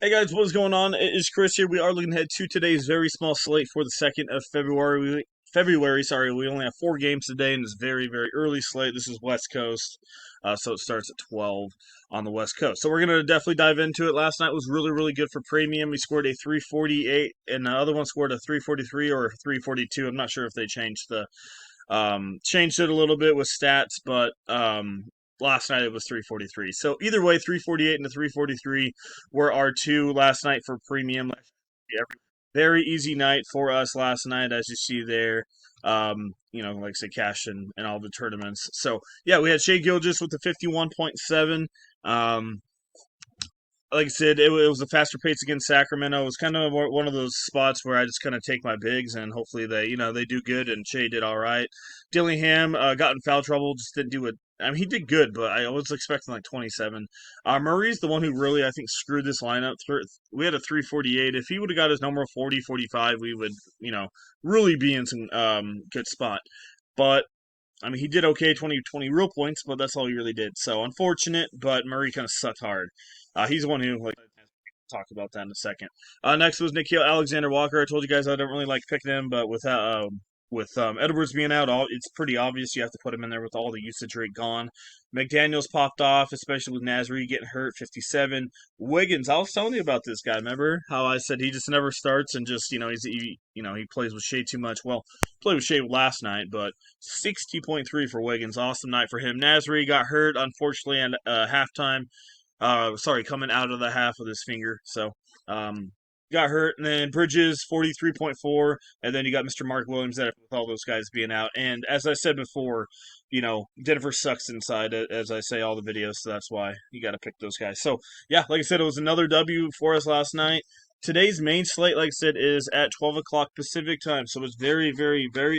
Hey guys, what is going on? It is Chris here. We are looking ahead to today's very small slate for the 2nd of February. We only have 4 games today, and it's very early slate. This is West Coast, so it starts at 12 on the West Coast. So we're gonna definitely dive into it. Last night was really good for premium. We scored a 348, and the other one scored a 343 or a 342. I'm not sure if they changed it a little bit with stats, but last night it was 343. So either way, 348 and the 343 were our two last night for premium. Very easy night for us last night, as you see there. Like I said, cash in all the tournaments. So yeah, we had Shea Gilgis with the 51.7. Like I said, it was a faster pace against Sacramento. It was kind of one of those spots where I just kind of take my bigs and hopefully they do good. And Shea did all right. Dillingham got in foul trouble, just didn't do it. I mean, he did good, but I was expecting like 27. Murray's the one who really, I think, screwed this lineup. We had a 348. If he would have got his number 40, 45, we would, really be in some good spot. But I mean, he did okay, 20 real points, but that's all he really did. So unfortunate, but Murray kind of sucked hard. He's the one who, like, talk about that in a second. Next was Nikhil Alexander Walker. I told you guys I don't really like picking him, but with Edwards being out, it's pretty obvious you have to put him in there with all the usage rate gone. McDaniels popped off, especially with Nasri getting hurt, 57. Wiggins, I was telling you about this guy. Remember how I said he just never starts and just he plays with Shea too much. Well, played with Shea last night, but 60.3 for Wiggins, awesome night for him. Nasri got hurt unfortunately at halftime. Coming out of the half with his finger. So, got hurt. And then Bridges, 43.4. And then you got Mr. Mark Williams there with all those guys being out. And as I said before, Denver sucks inside, as I say all the videos. So that's why you got to pick those guys. So, yeah, like I said, it was another W for us last night. Today's main slate, like I said, is at 12 o'clock Pacific time. So it's very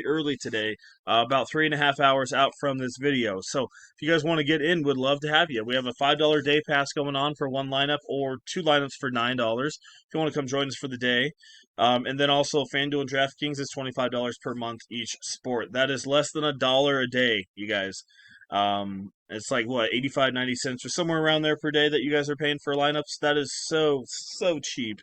early today. About 3.5 hours out from this video. So if you guys want to get in, would love to have you. We have a $5 day pass going on for one lineup or two lineups for $9. If you want to come join us for the day. And then also FanDuel and DraftKings is $25 per month each sport. That is less than $1 a day, you guys. It's like what, 85, 90 cents or somewhere around there per day that you guys are paying for lineups. That is so cheap.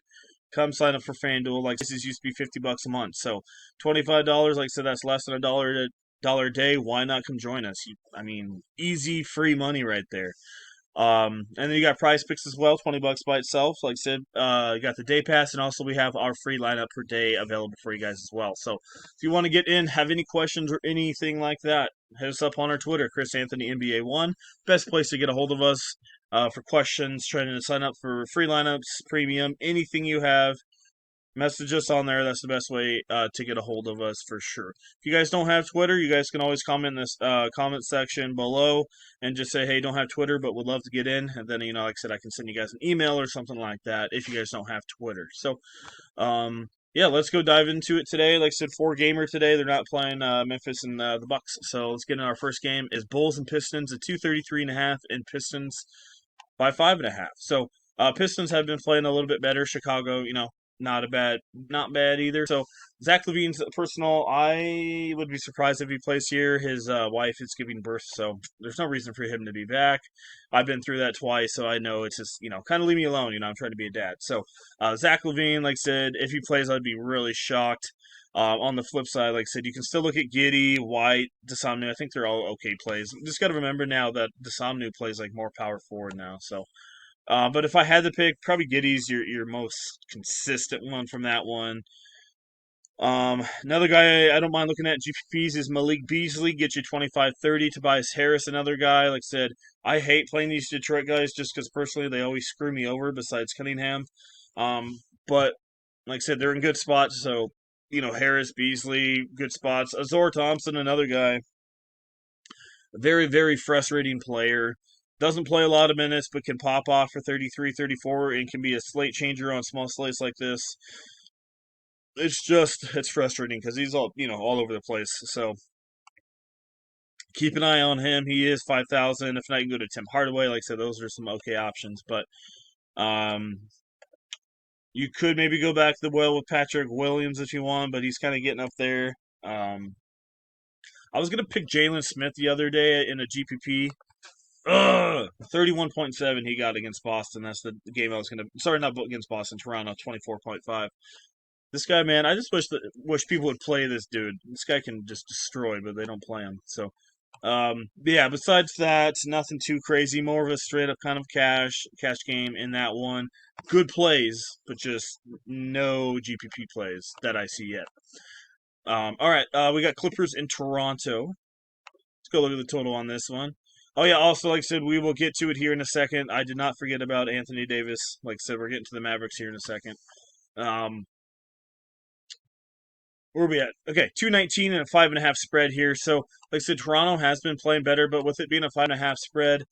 Come sign up for FanDuel. Like this used to be $50 a month. So $25, like I said, that's less than $1 a day. Why not come join us? I mean, easy free money right there. And then you got Prize Picks as well, $20 by itself. Like I said, you got the day pass, and also we have our free lineup per day available for you guys as well. So if you want to get in, have any questions or anything like that, hit us up on our Twitter, Chris Anthony NBA1. Best place to get a hold of us for questions, trying to sign up for free lineups, premium, anything you have. Message us on there. That's the best way to get a hold of us for sure. If you guys don't have Twitter, you guys can always comment in this comment section below and just say, hey, don't have Twitter, but would love to get in. And then, like I said, I can send you guys an email or something like that if you guys don't have Twitter. So, yeah, let's go dive into it today. Like I said, 4-gamer today. They're not playing Memphis and the Bucks. So let's get in our first game. Is Bulls and Pistons at 233.5 and Pistons by 5.5. So Pistons have been playing a little bit better. Chicago, not bad either. So Zach LaVine's personal. I would be surprised if he plays here. His wife is giving birth, so there's no reason for him to be back. I've been through that twice, so I know it's just kind of leave me alone. I'm trying to be a dad. So Zach LaVine, like I said, if he plays, I'd be really shocked. On the flip side, like I said, you can still look at Giddey, White, Desamnu. I think they're all okay plays. Just got to remember now that Desamnu plays like more power forward now, so. But if I had to pick, probably Giddey's your most consistent one from that one. Another guy I don't mind looking at GPPs is Malik Beasley. Get you 25-30. Tobias Harris, another guy. Like I said, I hate playing these Detroit guys just because personally they always screw me over. Besides Cunningham, but like I said, they're in good spots. So Harris, Beasley, good spots. Azor Thompson, another guy. Very frustrating player. Doesn't play a lot of minutes, but can pop off for 33, 34, and can be a slate changer on small slates like this. It's frustrating because he's all over the place. So keep an eye on him. He is 5,000. If not, you can go to Tim Hardaway. Like I said, those are some okay options. But you could maybe go back to the well with Patrick Williams if you want, but he's kind of getting up there. I was going to pick Jalen Smith the other day in a GPP. Ugh, 31.7 he got against Boston. That's the game I was gonna. Sorry, not against Boston. Toronto 24.5. This guy, man, I just wish people would play this dude. This guy can just destroy, but they don't play him. So, but yeah. Besides that, nothing too crazy. More of a straight up kind of cash game in that one. Good plays, but just no GPP plays that I see yet. All right, we got Clippers in Toronto. Let's go look at the total on this one. Oh yeah, also like I said, we will get to it here in a second. I did not forget about Anthony Davis. Like I said, we're getting to the Mavericks here in a second. Um, where are we at? Okay, 219 and a 5.5 spread here. So, like I said, Toronto has been playing better, but with it being a 5.5 spread,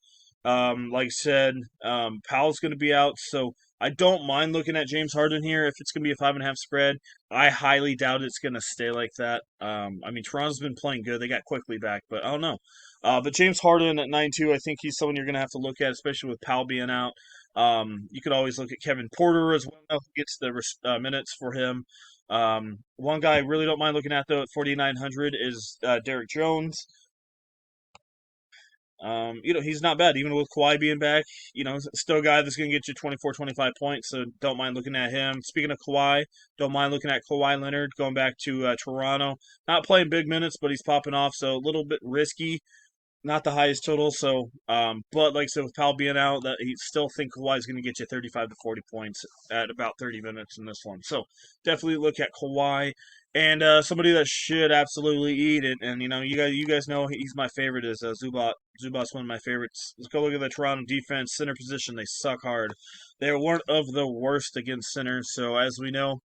like I said, Powell's going to be out, so I don't mind looking at James Harden here if it's going to be a 5.5 spread. I highly doubt it's going to stay like that. I mean, Toronto's been playing good; they got quickly back, but I don't know. But James Harden at 9.2, I think he's someone you're going to have to look at, especially with Powell being out. You could always look at Kevin Porter as well, who gets the minutes for him. One guy I really don't mind looking at though at 4,900 is Derek Jones. He's not bad even with Kawhi being back. Still a guy that's going to get you 24, 25 points. So don't mind looking at him. Speaking of Kawhi, don't mind looking at Kawhi Leonard going back to Toronto. Not playing big minutes, but he's popping off. So a little bit risky, not the highest total. So, but like I said, with Powell being out, that he still think Kawhi's going to get you 35 to 40 points at about 30 minutes in this one. So definitely look at Kawhi and somebody that should absolutely eat it. And you guys know he's my favorite is Zubat. Zubat's one of my favorites. Let's go look at the Toronto defense center position. They suck hard. They weren't of the worst against centers. So as we know,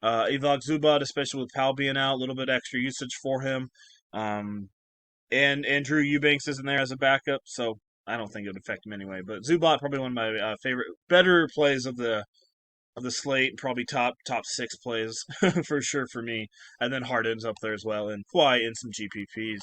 Evok Zubat, especially with Powell being out, a little bit extra usage for him. And Drew Eubanks isn't there as a backup, so I don't think it would affect him anyway. But Zubat probably one of my favorite, better plays of the slate, probably top six plays for sure for me. And then Harden's up there as well, and Kawhi and some GPPs.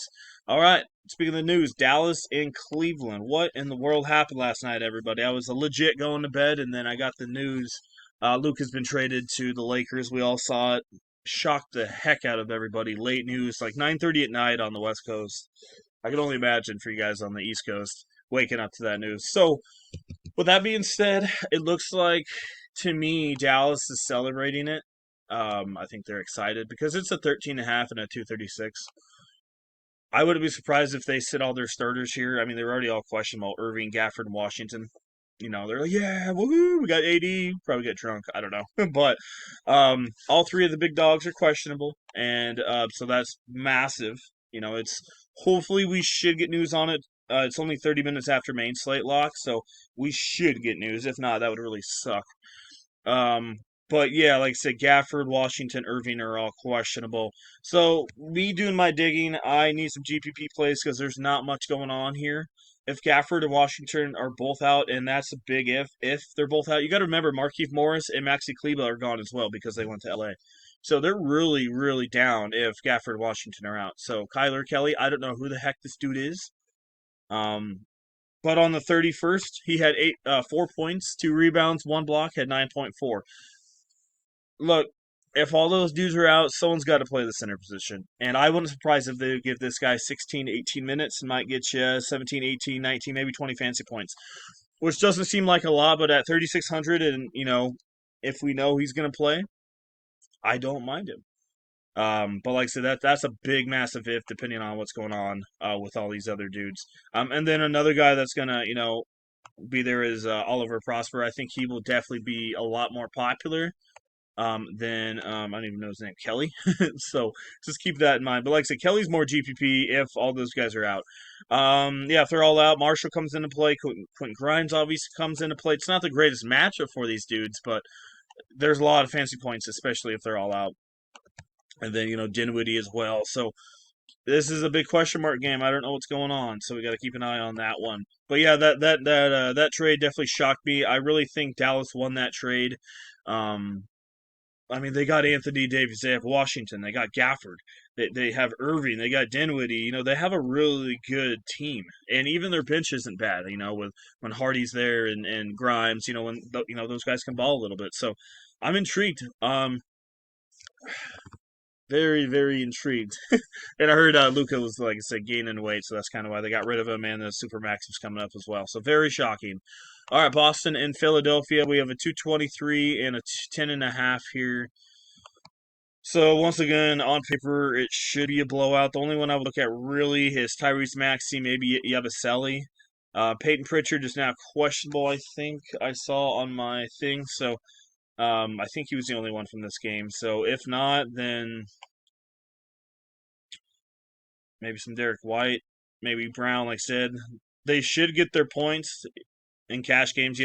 All right, speaking of the news, Dallas and Cleveland. What in the world happened last night, everybody? I was legit going to bed, and then I got the news. Luke has been traded to the Lakers. We all saw it. Shocked the heck out of everybody. Late news, like 9:30 at night on the West Coast. I can only imagine for you guys on the East Coast waking up to that news. So, with that being said, it looks like to me Dallas is celebrating it. I think they're excited because it's a 13.5 and a 236. I wouldn't be surprised if they sit all their starters here. I mean, they're already all questionable. Irving, Gafford, and Washington. They're like, yeah, woohoo, we got AD. Probably get drunk. I don't know. But all three of the big dogs are questionable. And so that's massive. It's hopefully we should get news on it. It's only 30 minutes after main slate lock, so we should get news. If not, that would really suck. Um, but yeah, like I said, Gafford, Washington, Irving are all questionable. So me doing my digging, I need some GPP plays because there's not much going on here. If Gafford and Washington are both out, and that's a big if they're both out, you got to remember Markieff Morris and Maxi Kleba are gone as well because they went to LA. So they're really, really down if Gafford and Washington are out. So Kyler Kelly, I don't know who the heck this dude is. Um, but on the 31st, he had 4 points, 2 rebounds, 1 block, had 9.4. Look, if all those dudes are out, someone's got to play the center position. And I wouldn't be surprised if they give this guy 16 to 18 minutes and might get you 17, 18, 19, maybe 20 fancy points. Which doesn't seem like a lot, but at 3,600 and, if we know he's going to play, I don't mind him. But like I said, that's a big, massive if, depending on what's going on with all these other dudes. And then another guy that's going to, be there is Oliver Prosper. I think he will definitely be a lot more popular than I don't even know his name, Kelly. So just keep that in mind. But like I said, Kelly's more GPP if all those guys are out. Yeah, if they're all out, Marshall comes into play. Quentin Grimes obviously comes into play. It's not the greatest matchup for these dudes, but there's a lot of fancy points, especially if they're all out. And then Dinwiddie as well. So this is a big question mark game. I don't know what's going on, so we got to keep an eye on that one. But yeah, that trade definitely shocked me. I really think Dallas won that trade. Um, I mean, they got Anthony Davis, they have Washington, they got Gafford, they have Irving, they got Dinwiddie. They have a really good team, and even their bench isn't bad. With when Hardy's there and Grimes, when those guys can ball a little bit. So I'm intrigued. Very, very intrigued. And I heard Luca was, like I said, gaining weight, so that's kind of why they got rid of him, and the Supermax is coming up as well. So very shocking. All right, Boston and Philadelphia. We have a 223 and a 10.5 here. So once again, on paper, it should be a blowout. The only one I would look at really is Tyrese Maxey, maybe Yabusele. Peyton Pritchard is now questionable, I think I saw on my thing. So I think he was the only one from this game. So if not, then maybe some Derek White, maybe Brown, like I said. They should get their points in cash games.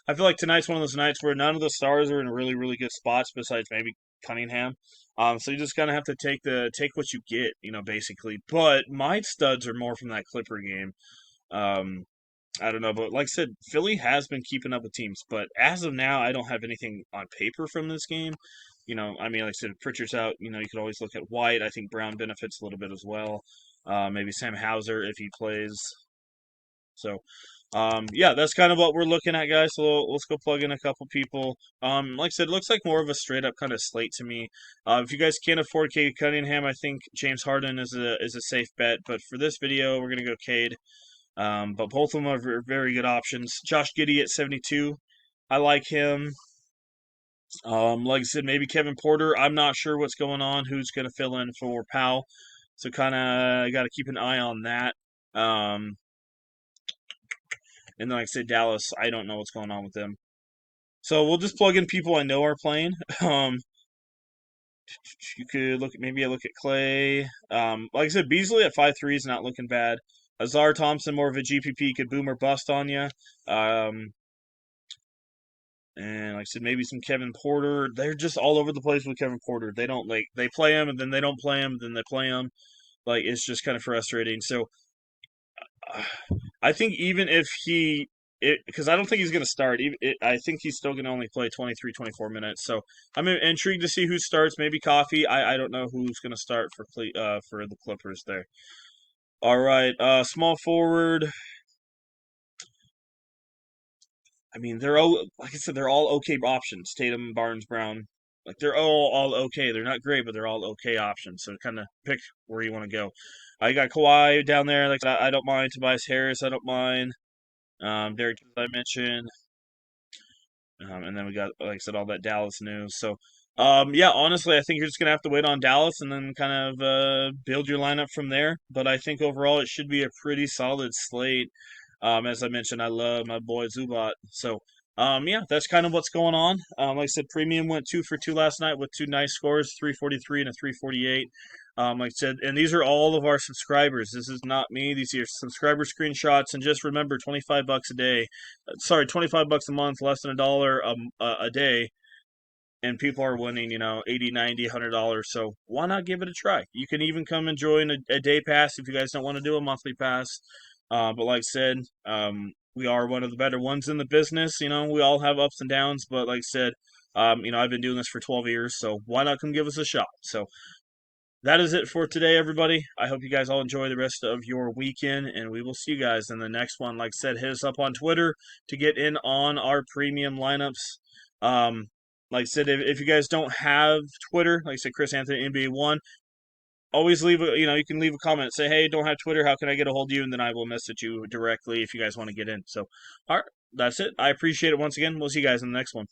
I feel like tonight's one of those nights where none of the stars are in really, really good spots besides maybe Cunningham. So you just kind of have to take what you get, basically. But my studs are more from that Clipper game. Um, I don't know, but like I said, Philly has been keeping up with teams, but as of now, I don't have anything on paper from this game. I mean, like I said, Pritchard's out. You could always look at White. I think Brown benefits a little bit as well. Maybe Sam Hauser if he plays. So, yeah, that's kind of what we're looking at, guys. So let's go plug in a couple people. Like I said, it looks like more of a straight up kind of slate to me. If you guys can't afford Cade Cunningham, I think James Harden is a safe bet. But for this video, we're gonna go Cade. But both of them are very good options. Josh Giddey at 72. I like him. Like I said, maybe Kevin Porter. I'm not sure what's going on, who's going to fill in for Powell. So kind of got to keep an eye on that. And then, like I said, Dallas, I don't know what's going on with them. So we'll just plug in people I know are playing. You could maybe I look at Clay. Like I said, Beasley at 5'3" is not looking bad. Azar Thompson, more of a GPP, could boom or bust on you. And like I said, maybe some Kevin Porter. They're just all over the place with Kevin Porter. They don't they play him and then they don't play him, then they play him. Like it's just kind of frustrating. So I think even if because I don't think he's going to start. I think he's still going to only play 23, 24 minutes. So I'm intrigued to see who starts. Maybe Coffee. I don't know who's going to start for the Clippers there. All right, small forward. I mean, they're all like I said, they're all okay options. Tatum, Barnes, Brown, like they're all okay. They're not great, but they're all okay options. So kind of pick where you want to go. I got Kawhi down there. Like I don't mind Tobias Harris. I don't mind Derek, as I mentioned. And then we got, like I said, all that Dallas news. So, yeah, honestly, I think you're just gonna have to wait on Dallas and then kind of build your lineup from there. But I think overall it should be a pretty solid slate. As I mentioned, I love my boy Zubat. So, yeah, that's kind of what's going on. Like I said, Premium went 2 for 2 last night with two nice scores, 343 and a 348. Like I said, and these are all of our subscribers. This is not me. These are subscriber screenshots. And just remember, 25 bucks a day. Sorry, 25 bucks a month, less than $1 a day. And people are winning, 80, 90, $100. So why not give it a try? You can even come and join a day pass if you guys don't want to do a monthly pass. But like I said, we are one of the better ones in the business. We all have ups and downs. But like I said, I've been doing this for 12 years. So why not come give us a shot? So that is it for today, everybody. I hope you guys all enjoy the rest of your weekend, and we will see you guys in the next one. Like I said, hit us up on Twitter to get in on our premium lineups. Like I said, if you guys don't have Twitter, like I said, Chris Anthony NBA1, always leave you can leave a comment. Say, hey, don't have Twitter. How can I get a hold of you? And then I will message you directly if you guys want to get in. So, all right, that's it. I appreciate it once again. We'll see you guys in the next one.